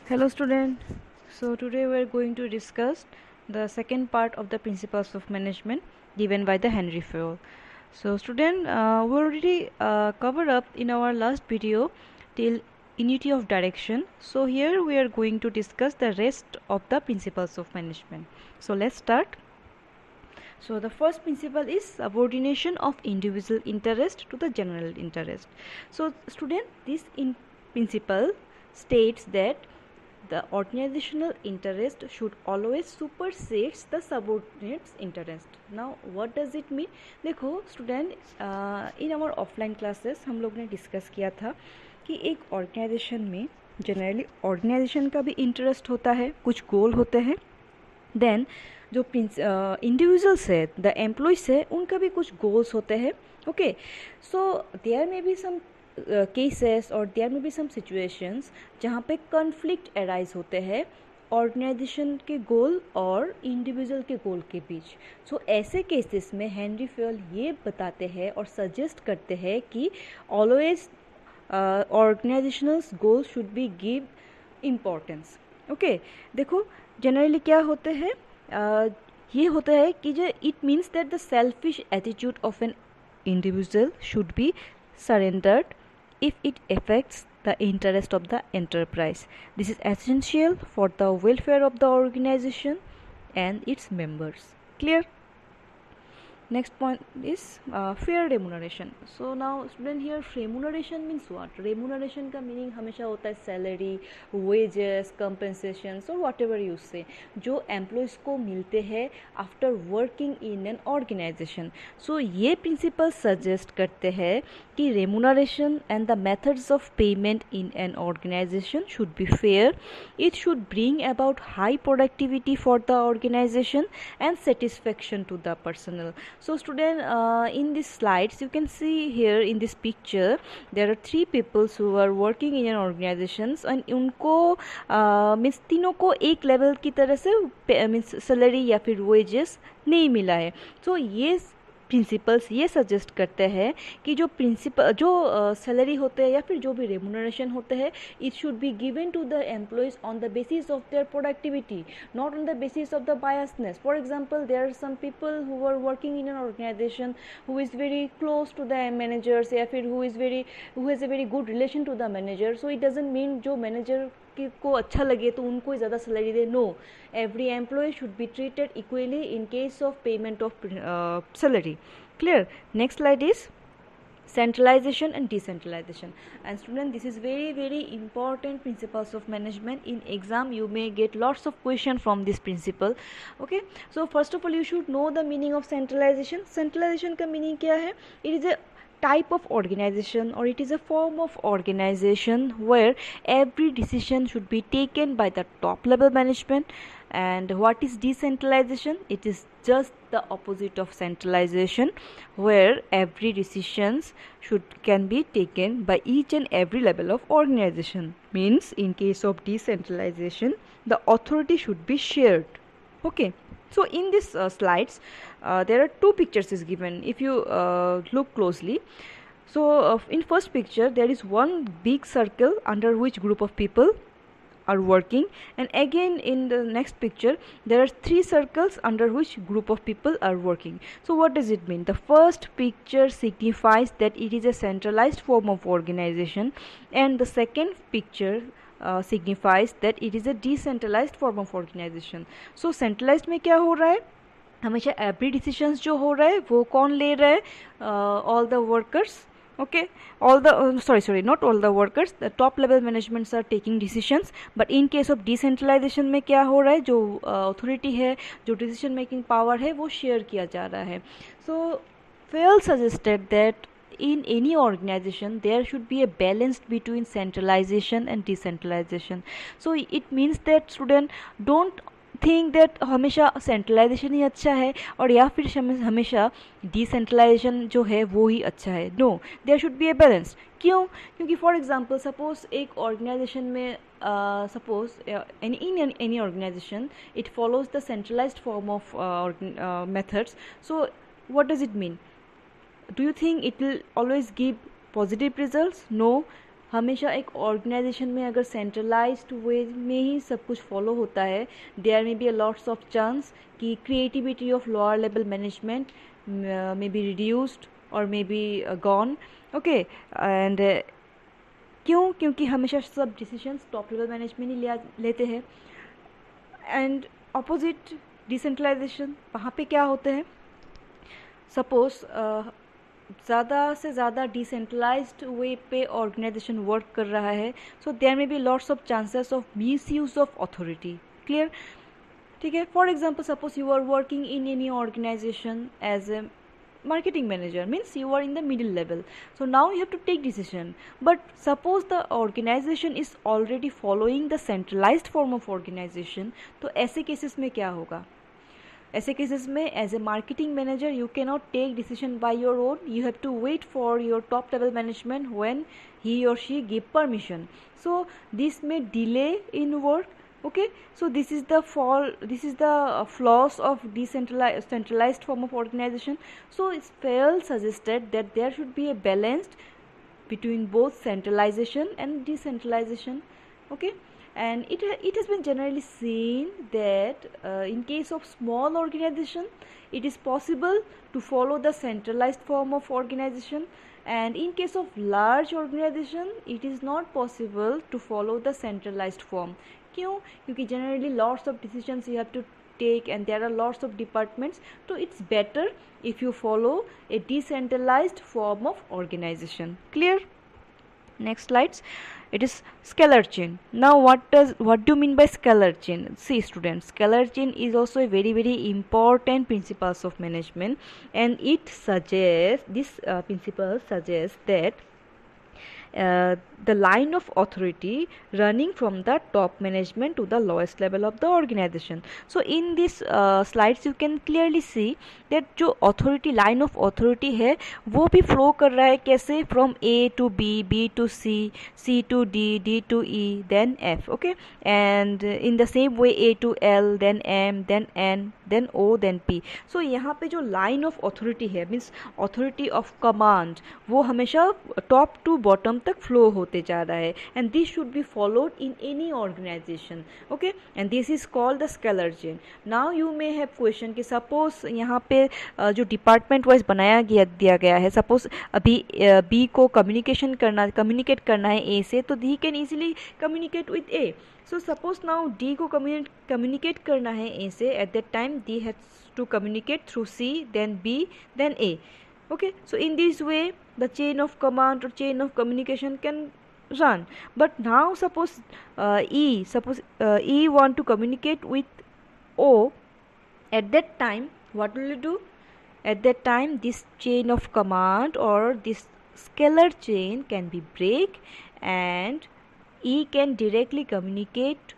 Hello student. So today we are going to discuss the second part of the principles of management given by the Henry Fayol. So student, we already covered up in our last video till unity of direction. So here we are going to discuss the rest of the principles of management. So let's start. So the first principle is subordination of individual interest to the general interest. So student, this principle states that the organizational interest should always supersedes the subordinates interest. Now what does it mean? देखो student, in our offline classes हम लोग ने discuss किया था कि एक organisation में generally organisation का भी इंटरेस्ट होता है, कुछ गोल होते हैं, देन जो इंडिविजुअल्स है, द एम्प्लॉयज़ है, उनका भी कुछ गोल्स होते हैं. ओके, सो देयर में भी सम केसेस और देयर में भी सम सिचुएशंस जहाँ पे कॉन्फ्लिक्ट अराइज होते हैं ऑर्गेनाइजेशन के गोल और इंडिविजुअल के गोल के बीच. सो ऐसे केसेस में हेनरी फेयल ये बताते हैं और सजेस्ट करते हैं कि always organisational goal should be give importance. Okay, देखो जनरली क्या होते हैं, ये होता है कि जो it means that the selfish attitude of an individual should be surrendered if it affects the interest of the enterprise. This is essential for the welfare of the organization and its members. Clear? Next point is fair remuneration. So now student, here remuneration means what? Remuneration का meaning हमेशा होता है salary, wages, compensations or whatever you say, जो employees को मिलते हैं after working in an organization. So ये principle suggest करते हैं कि remuneration and the methods of payment in an organization should be fair. It should bring about high productivity for the organization and satisfaction to the personnel. So student, in these slides you can see here in this picture there are three people who are working in an organizations and उनको means तीनों को एक level की तरह से means salary या फिर wages नहीं मिला है. तो ये प्रिंसिपल्स ये सजेस्ट करते हैं कि जो सैलरी होते हैं या फिर जो भी रेमुनरेशन होते हैं, it should be given to the employees on the basis of their productivity, not on the basis of the biasness. For example, there are some people who are working in an organisation who is very close to the managers या फिर who has a very good relation to the manager. So it doesn't mean जो manager को अच्छा लगे तो उनको ही ज़्यादा सैलरी दे. No, every employee should be treated equally in case of payment of salary. Clear? Next slide is centralization and decentralization. And student, this is very important principles of management. In exam you may get lots of question from this principle. Okay, so first of all you should know the meaning of centralization. Centralization का meaning क्या है? It is a type of organization or it is a form of organization where every decision should be taken by the top level management. And what is decentralization? It is just the opposite of centralization, where every decisions can be taken by each and every level of organization. Means in case of decentralization the authority should be shared. Okay, so in this slides there are two pictures is given if you look closely. So in first picture there is one big circle under which group of people are working, and again in the next picture there are three circles under which group of people are working. So what does it mean? The first picture signifies that it is a centralized form of organization, and the second picture signifies that it is a decentralized form of organization. So centralized में क्या हो रहा है? हमेशा every decisions जो हो रहा है वो कौन ले रहा है? All the workers. Okay, all the sorry not all the workers, the top level managements are taking decisions. But in case of decentralization में क्या हो रहा है? जो authority है, जो decision making power है, वो share किया जा रहा है. So Fayol suggested that in any organization there should be a balance between centralization and decentralization. So it means that student, don't think that हमेशा सेंट्रलाइजेशन ही अच्छा है और या फिर हमेशा डिसेंट्रलाइजेशन जो है वो ही अच्छा है. No, there should be a balance. क्यों? क्योंकि फॉर एग्जांपल सपोज एक ऑर्गेनाइजेशन में suppose in any organisation it follows the centralised form of methods. So what does it mean? Do you think it will always give positive results? No. हमेशा एक organisation में अगर centralised वे में ही सब कुछ follow होता है, there may be a lots of chance कि creativity of lower level management may be reduced और may be gone. Okay, and क्यों? क्योंकि हमेशा सब डिसीजंस टॉप लेवल मैनेजमेंट ही लेते हैं. एंड अपोजिट डिसेंट्रलाइजेशन, वहाँ पे क्या होते हैं, सपोज ज़्यादा से ज़्यादा डिसेंट्रलाइज्ड वे पे ऑर्गेनाइजेशन वर्क कर रहा है, so there may be lots of chances of misuse of authority. Clear? ठीक है. For example, suppose you are working in any organisation as a marketing manager, means you are in the middle level, so now you have to take decision, but suppose the organization is already following the centralized form of organization, तो ऐसे cases में क्या होगा? ऐसे cases में as a marketing manager you cannot take decision by your own, you have to wait for your top level management when he or she give permission, so this may delay in work. Okay, so this is the flaws of centralized form of organization. So it's well suggested that there should be a balance between both centralization and decentralization. Okay, and it has been generally seen that in case of small organization it is possible to follow the centralized form of organization, and in case of large organization it is not possible to follow the centralized form. क्यों? क्योंकि generally lots of decisions you have to take and there are lots of departments, so it's better if you follow a decentralized form of organization. Clear? Next slides. It is scalar chain. Now what do you mean by scalar chain? See students, scalar chain is also a very important principles of management, and it suggests principle suggests that the line of authority running from the top management to the lowest level of the organization. So in this slides you can clearly see that जो authority line of authority है वो भी flow कर रहा है कैसे, from A to B, B to C, C to D, D to E, then F. Okay, and in the same way A to L, then M, then N, then O, then P. So यहाँ पे जो line of authority है, means authority of command, वो हमेशा top to bottom तक flow होते जा रहा है, and this should be followed in any organization. Okay, and this is called the scalar chain. Now you may have question कि suppose यहाँ पे जो डिपार्टमेंट वाइज दिया गया है, सपोज अभी बी को कम्युनिकेट करना है ए से, तो he can easily communicate with A. So suppose now D को कम्युनिकेट करना है ए से, at that time D has to communicate through C, then B, then A. Okay, so in this way the chain of command or chain of communication can run. But now suppose E want to communicate with O, at that time what will you do? At that time this chain of command or this scalar chain can be break, and E can directly communicate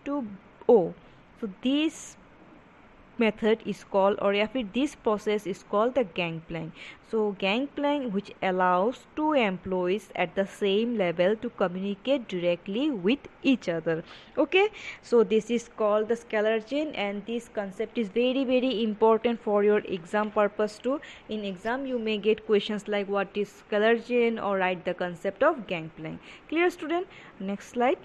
to O. So this method is called, or या फिर this process is called the gangplank. So gangplank which allows two employees at the same level to communicate directly with each other. Okay, so this is called the scalar chain, and this concept is very important for your exam purpose too. In exam you may get questions like what is scalar chain, or write the concept of gangplank. Clear student? Next slide.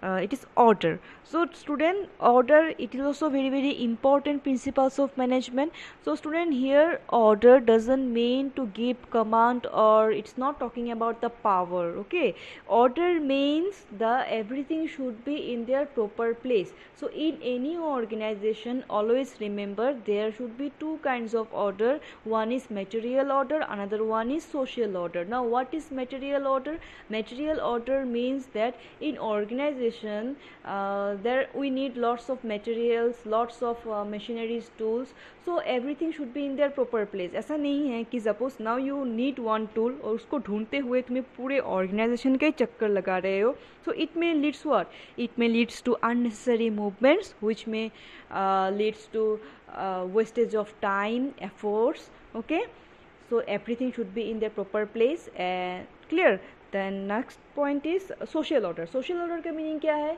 It is order. So student, order, it is also very important principles of management. So student, here order doesn't mean to give command, or it's not talking about the power. Okay, order means the everything should be in their proper place. So in any organization, always remember there should be two kinds of order. One is material order, another one is social order. Now what is material order? Material order means that in organization there we need lots of materials, lots of machineries, tools, so everything should be in their proper place. ऐसा नहीं है कि suppose now you need one tool और उसको ढूंढते हुए तुम्हें पूरे organization का ही चक्कर लगा रहे हो. So it may leads what? It may leads to unnecessary movements, which may leads to wastage of time, efforts. Okay, so everything should be in their proper place. And clear? Then next point is social order. Social order का meaning क्या है?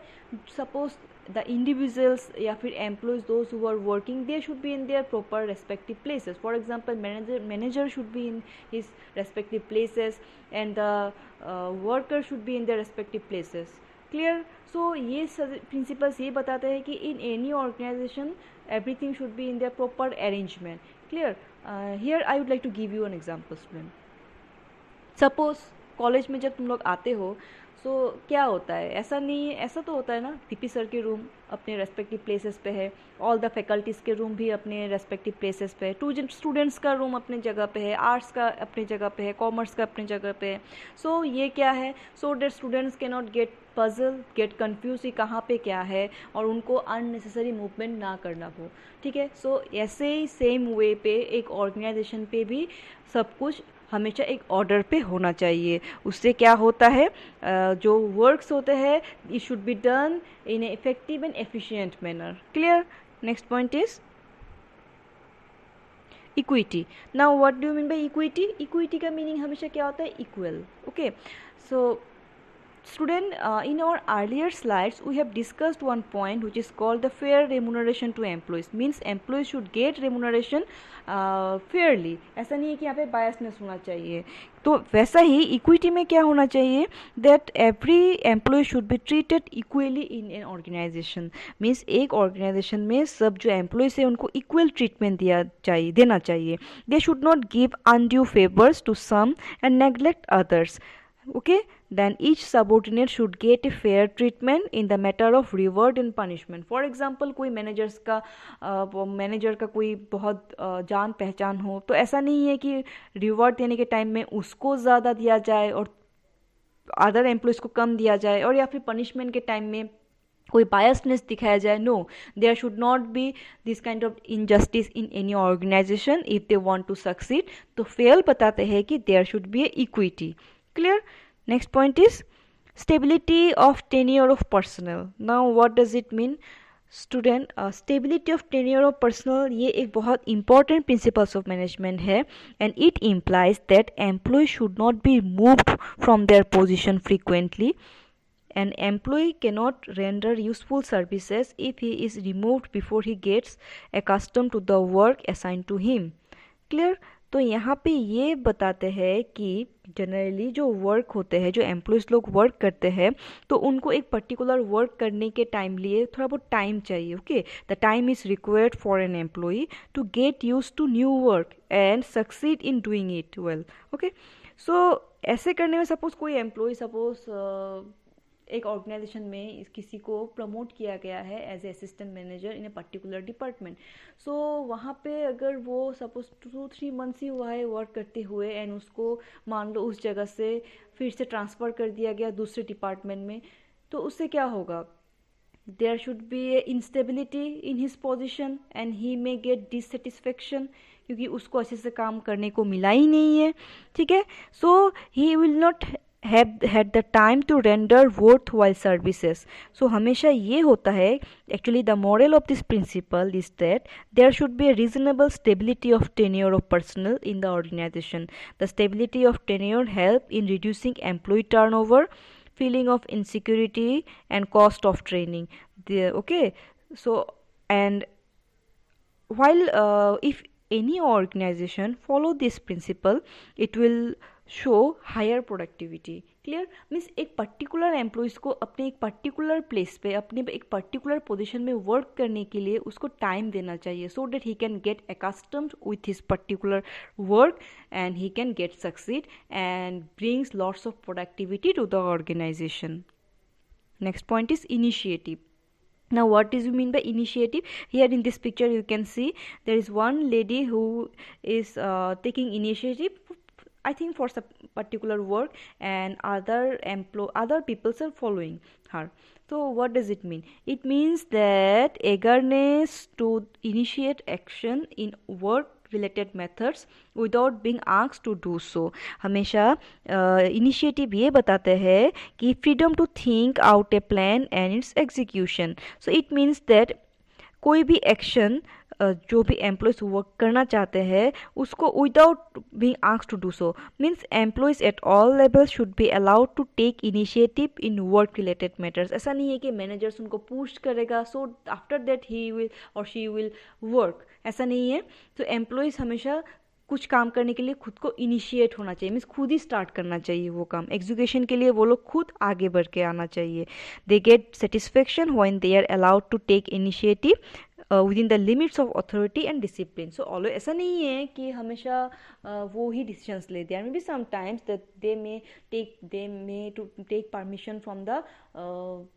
Suppose the individuals या फिर employees, those who are working, they should be in their proper respective places. For example, manager should be in his respective places, and the worker should be in their respective places. Clear? So ये principles ये बताते हैं कि in any organization everything should be in their proper arrangement. Clear? Here I would like to give you an example, student. Suppose college में जब तुम लोग आते हो सो क्या होता है, ऐसा नहीं, ऐसा तो होता है ना, पीपी सर के रूम अपने रेस्पेक्टिव प्लेसेस पे है, ऑल द फैकल्टीज़ के रूम भी अपने रेस्पेक्टिव प्लेसेस पे है, स्टूडेंट्स का रूम अपने जगह पे है, आर्ट्स का अपने जगह पे है, कॉमर्स का अपने जगह पे है. सो ये क्या है, so that students can not gate puzzle, get confuse कि कहाँ पे क्या है, और उनको अननेसेसरी मूवमेंट ना करना हो. ठीक है. सो ऐसे ही सेम वे पे एक ऑर्गेनाइजेशन पे भी सब कुछ हमेशा एक ऑर्डर पे होना चाहिए. उससे क्या होता है, जो वर्क्स होते हैं it should be done in A effective and efficient manner. Clear? Next point is equity. Now what do you mean by equity? Equity का मीनिंग हमेशा क्या होता है, equal. Okay. So student, in our earlier slides we have discussed one point which is called the fair remuneration to employees. Means employees should get remuneration fairly. ऐसा नहीं है कि यहाँ पे biasness होना चाहिए. तो वैसा ही इक्विटी में क्या होना चाहिए, that every employee should be treated equally in an organization. Means एक organization में सब जो employees है उनको equal treatment देना चाहिए. They should not give undue favors to some and neglect others. Okay. Then each subordinate should get a fair treatment in the matter of reward and punishment. For example, कोई manager का कोई बहुत जान पहचान हो, तो ऐसा नहीं है कि रिवॉर्ड देने के टाइम में उसको ज़्यादा दिया जाए और अदर एम्प्लॉयज़ को कम दिया जाए, और या फिर पनिशमेंट के टाइम में कोई बायसनेस दिखाया जाए. No, there should not be this kind of injustice in any organisation if they want to succeed. तो फेल बताते हैं कि there should be a equity. Clear? Next point is stability of tenure of personnel. Now what does it mean? Student, stability of tenure of personnel ये एक बहुत important principles of management है, and it implies that employee should not be moved from their position frequently. An employee cannot render useful services if he is removed before he gets accustomed to the work assigned to him. Clear? तो यहाँ पे ये बताते हैं कि generally जो work होते हैं, जो एम्प्लॉयज़ लोग वर्क करते हैं, तो उनको एक पर्टिकुलर वर्क करने के टाइम लिए थोड़ा बहुत टाइम चाहिए. Okay. The time is required for an employee to get use to new work and succeed in doing it well. Okay. So ऐसे करने में सपोज कोई एम्प्लॉय एक ऑर्गेनाइजेशन में किसी को प्रमोट किया गया है as a assistant manager in a particular department. So वहाँ पे अगर वो सपोज 2-3 मंथ्स ही हुआ है वर्क करते हुए, एंड उसको मान लो उस जगह से फिर से ट्रांसफ़र कर दिया गया दूसरे डिपार्टमेंट में, तो उससे क्या होगा, there should be a instability in his position and he may get dissatisfaction, क्योंकि उसको अच्छे से काम करने को मिला ही नहीं है. ठीक है. So he will not have had the time to render worthwhile services. So हमेशा ये होता है, actually the moral of this principle is that there should be a reasonable stability of tenure of personnel in the organization. The stability of tenure help in reducing employee turnover, feeling of insecurity and cost of training. Okay. So and while if any organization follow this principle, it will show higher productivity. Clear? Means एक particular employees को अपने एक particular place पे, अपने एक particular position में work करने के लिए उसको टाइम देना चाहिए, so that he can get accustomed with his particular work and he can get succeed and brings lots of productivity to the organisation. Next point is initiative. Now what is you mean by initiative? Here in this picture you can see there is one lady who is taking initiative, I think for some particular work, and other people are following her. So what does it mean? It means that eagerness to initiate action in work related methods without being asked to do so. हमेशा initiative ये बताते हैं कि freedom to think out a plan and its execution. So it means that कोई भी action जो भी employees work करना चाहते हैं उसको without being asked to do so, means employees at all levels should be allowed to take initiative in work related matters. ऐसा नहीं है कि मैनेजर्स उनको पुश करेगा so after that he will और शी विल वर्क, ऐसा नहीं है। तो एम्प्लॉयज़ हमेशा कुछ काम करने के लिए खुद को इनिशिएट होना चाहिए, मीन्स खुद ही स्टार्ट करना चाहिए वो काम। एग्जीक्यूशन के लिए वो लोग खुद आगे बढ़ के आना चाहिए। They get satisfaction when they are allowed to take initiative within the limits of authority and discipline. So always ऐसा नहीं है कि हमेशा वो ही डिसीजंस ले। There may be sometimes that they may to take permission from the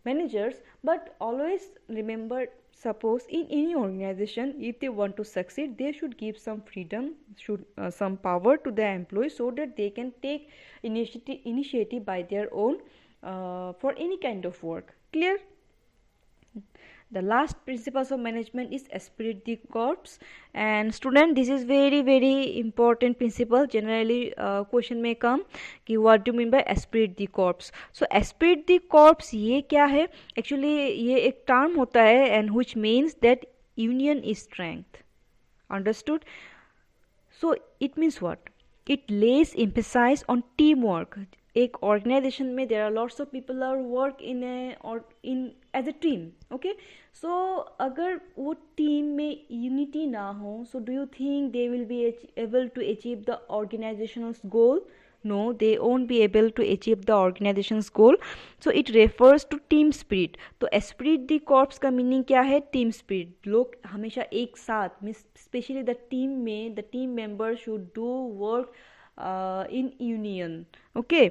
managers, but always remember, suppose in any organization if they want to succeed they should give some freedom, should some power to the employees so that they can take initiative by their own for any kind of work. Clear? The last principles of management is esprit de corps, and student this is very important principle. Generally question may come कि what do you mean by esprit de corps? So esprit de corps ये क्या है? Actually ये एक term होता है and which means that union is strength. Understood? So it means what? It lays emphasis on teamwork. एक organisation में there are lots of people are work in as a team, okay. So अगर वो team में unity ना हो, so do you think they will be able to achieve the organizational goal? No, they won't be able to achieve the organization's goal. So it refers to team spirit. तो esprit de corps का meaning क्या है? Team spirit. लोग हमेशा एक साथ, specially the team में the team member should do work in union, okay।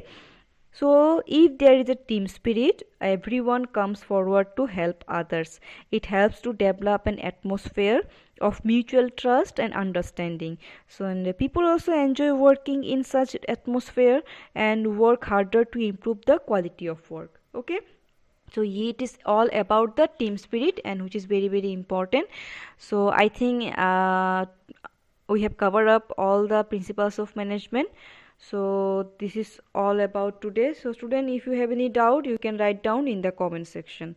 So if there is a team spirit, everyone comes forward to help others. It helps to develop an atmosphere of mutual trust and understanding. So and people also enjoy working in such atmosphere and work harder to improve the quality of work, okay। So it is all about the team spirit, and which is very important. So I think we have covered up all the principles of management. So this is all about today. So student, if you have any doubt you can write down in the comment section.